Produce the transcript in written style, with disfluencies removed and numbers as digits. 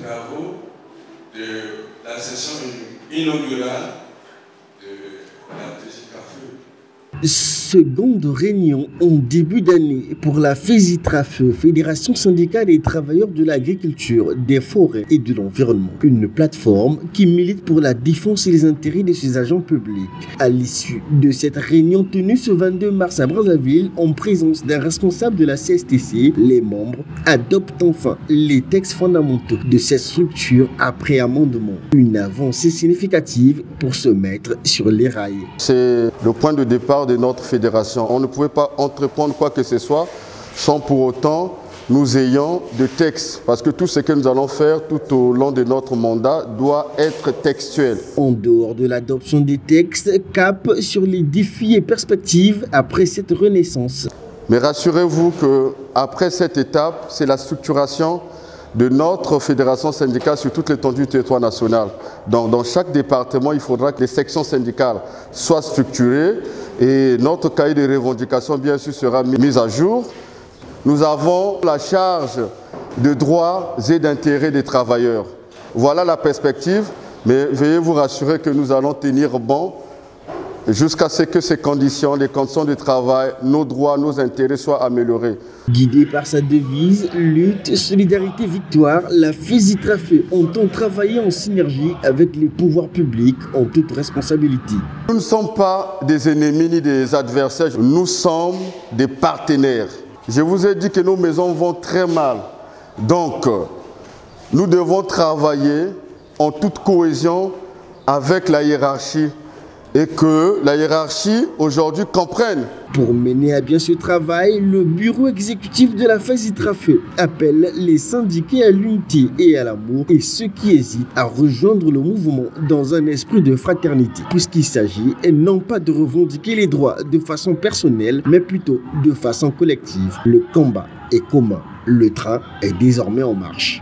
travaux de la session inaugurale de la FESITRAFEU. Seconde réunion en début d'année pour la FESITRAFEU, Fédération syndicale des travailleurs de l'agriculture, des forêts et de l'environnement. Une plateforme qui milite pour la défense et les intérêts de ses agents publics. À l'issue de cette réunion tenue ce 22 mars à Brazzaville, en présence d'un responsable de la CSTC, les membres adoptent enfin les textes fondamentaux de cette structure après amendement. Une avancée significative pour se mettre sur les rails. C'est le point de départ de notre fédération. On ne pouvait pas entreprendre quoi que ce soit sans pour autant nous ayons de textes, parce que tout ce que nous allons faire tout au long de notre mandat doit être textuel. En dehors de l'adoption des textes, cap sur les défis et perspectives après cette renaissance. Mais rassurez-vous qu'après cette étape, c'est la structuration de notre fédération syndicale sur toute l'étendue du territoire national. Dans chaque département, il faudra que les sections syndicales soient structurées et notre cahier de revendications, bien sûr, sera mis à jour. Nous avons la charge de droits et d'intérêts des travailleurs. Voilà la perspective, mais veuillez vous rassurer que nous allons tenir bon jusqu'à ce que ces conditions, les conditions de travail, nos droits, nos intérêts soient améliorés. Guidée par sa devise « Lutte, solidarité, victoire », la FESITRAFEU entend travailler en synergie avec les pouvoirs publics en toute responsabilité. Nous ne sommes pas des ennemis ni des adversaires, nous sommes des partenaires. Je vous ai dit que nos maisons vont très mal, donc nous devons travailler en toute cohésion avec la hiérarchie. Et que la hiérarchie aujourd'hui comprenne. Pour mener à bien ce travail, le bureau exécutif de la FESITRAFEU appelle les syndiqués à l'unité et à l'amour et ceux qui hésitent à rejoindre le mouvement dans un esprit de fraternité, puisqu'il s'agit non pas de revendiquer les droits de façon personnelle, mais plutôt de façon collective. Le combat est commun. Le train est désormais en marche.